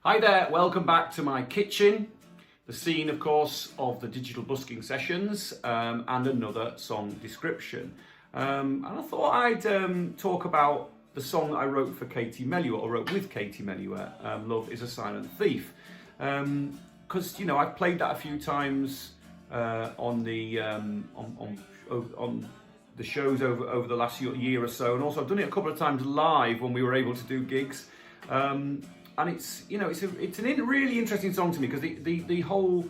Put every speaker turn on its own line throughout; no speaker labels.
Hi there, welcome back to my kitchen, the scene of course of the digital busking sessions and another song description. And I thought I'd talk about the song that I wrote for Katie Melua, or wrote with Katie Melua, Love is a Silent Thief. Because I've played that a few times on the shows over the last year or so, and also I've done it a couple of times live when we were able to do gigs. And it's a really interesting song to me because the whole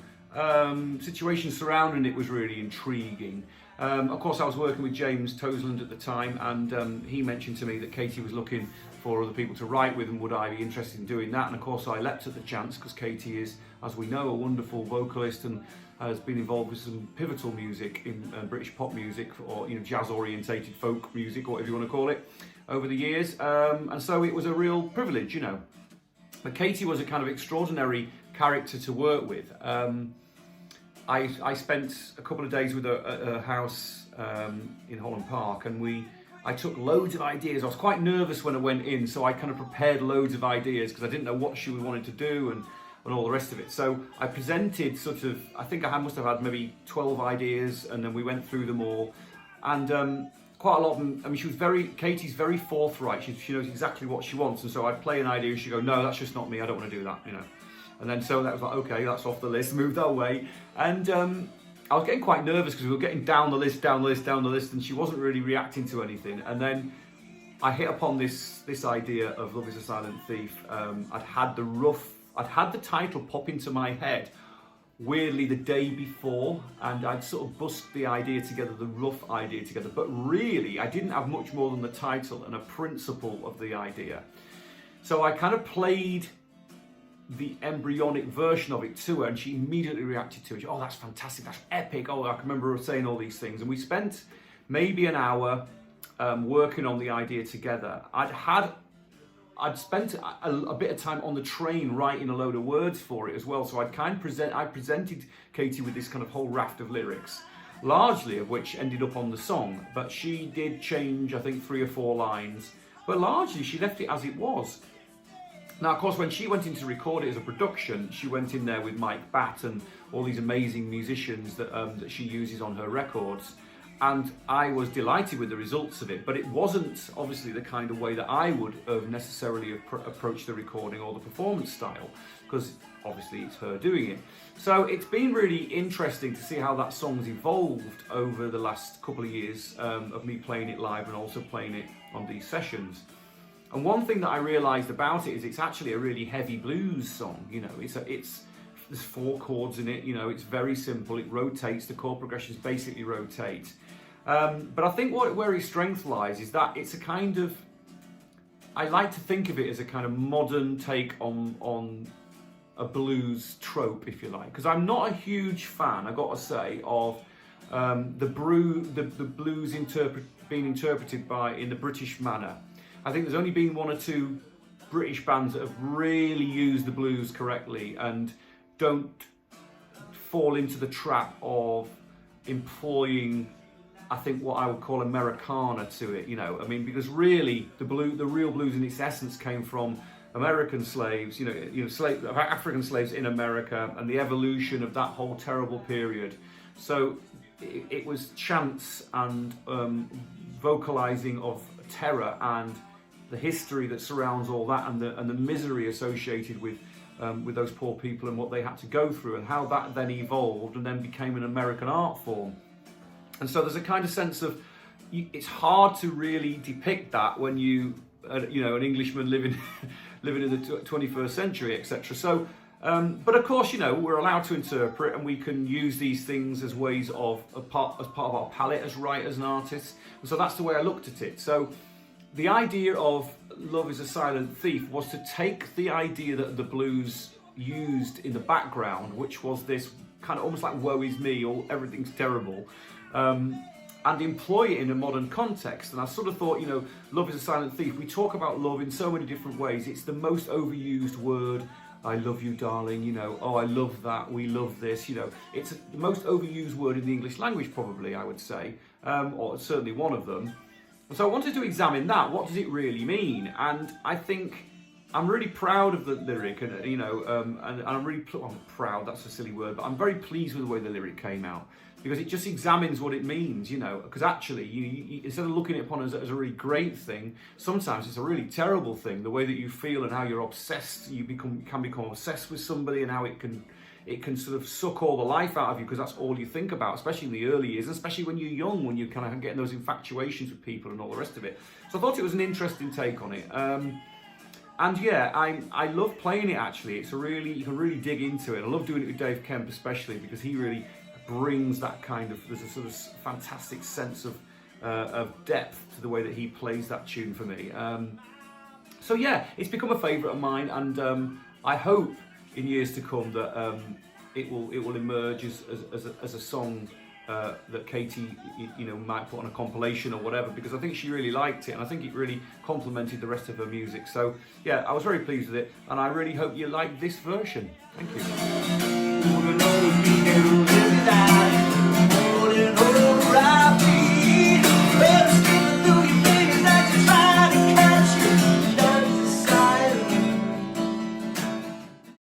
situation surrounding it was really intriguing. Of course, I was working with James Toseland at the time, and he mentioned to me that Katie was looking for other people to write with, and would I be interested in doing that? And of course, I leapt at the chance because Katie is, as we know, a wonderful vocalist and has been involved with some pivotal music in British pop music, or jazz-orientated folk music, or whatever you want to call it, over the years. And so it was a real privilege, But Katie was a kind of extraordinary character to work with. I spent a couple of days with her at her house in Holland Park, and I took loads of ideas. I was quite nervous when I went in, so I kind of prepared loads of ideas because I didn't know what she wanted to do and all the rest of it. So I presented I think I must have had maybe 12 ideas, and then we went through them all. And quite a lot of them, Katie's very forthright. She knows exactly what she wants. And so I'd play an idea and she'd go, no, that's just not me. I don't want to do that, And then so that was like, okay, that's off the list, moved that way. And I was getting quite nervous because we were getting down the list, and she wasn't really reacting to anything. And then I hit upon this idea of Love is a Silent Thief. I'd had the title pop into my head weirdly the day before, and I'd sort of busked the rough idea together, but really I didn't have much more than the title and a principle of the idea. So I kind of played the embryonic version of it to her, and she immediately reacted to it. Oh, that's fantastic, that's epic. Oh, I can remember her saying all these things, and we spent maybe an hour working on the idea together. I'd spent a bit of time on the train writing a load of words for it as well, so I presented Katie with this kind of whole raft of lyrics, largely of which ended up on the song, but she did change, I think, 3 or 4 lines, but largely she left it as it was. Now, of course, when she went in to record it as a production, she went in there with Mike Batt and all these amazing musicians that she uses on her records. And I was delighted with the results of it, but it wasn't obviously the kind of way that I would have necessarily approached the recording or the performance style, because obviously it's her doing it. So it's been really interesting to see how that song's evolved over the last couple of years of me playing it live and also playing it on these sessions. And one thing that I realised about it is it's actually a really heavy blues song. There's 4 chords in it, it's very simple, it rotates, the chord progressions basically rotate. But I think where its strength lies is that it's a kind of, I like to think of it as a kind of modern take on a blues trope, if you like, because I'm not a huge fan, I've got to say, of the blues being interpreted in the British manner. I think there's only been 1 or 2 British bands that have really used the blues correctly and don't fall into the trap of employing, I think, what I would call Americana to it, because really the real blues in its essence came from American slaves, African slaves in America, and the evolution of that whole terrible period. So it was chants and vocalizing of terror and the history that surrounds all that, and the misery associated with those poor people and what they had to go through, and how that then evolved and then became an American art form. And so there's a kind of sense of, it's hard to really depict that when an Englishman living in the 21st century, etc. So, but of course, we're allowed to interpret, and we can use these things as ways of, as part of our palette as writers and artists. And so that's the way I looked at it. So the idea of Love is a Silent Thief was to take the idea that the blues used in the background, which was this kind of almost like woe is me, or everything's terrible, and employ it in a modern context. And I sort of thought, Love is a Silent Thief. We talk about love in so many different ways. It's the most overused word. I love you, darling, oh, I love that, we love this, It's the most overused word in the English language, probably, I would say, or certainly one of them. And so I wanted to examine that. What does it really mean? And I think I'm really proud of the lyric, and and I'm really I'm proud. That's a silly word, but I'm very pleased with the way the lyric came out, because it just examines what it means, Because actually, you instead of looking upon it as a really great thing, sometimes it's a really terrible thing. The way that you feel and how you're obsessed, can become obsessed with somebody, and how it can sort of suck all the life out of you, because that's all you think about, especially in the early years, especially when you're young, when you're kind of getting those infatuations with people and all the rest of it. So I thought it was an interesting take on it. And yeah, I love playing it actually. You can really dig into it. I love doing it with Dave Kemp especially, because he really brings that kind of, there's a sort of fantastic sense of depth to the way that he plays that tune for me. So yeah, it's become a favourite of mine, and I hope in years to come that it will emerge as a song that Katie, might put on a compilation or whatever, because I think she really liked it, and I think it really complemented the rest of her music. So yeah, I was very pleased with it, and I really hope you like this version. Thank you.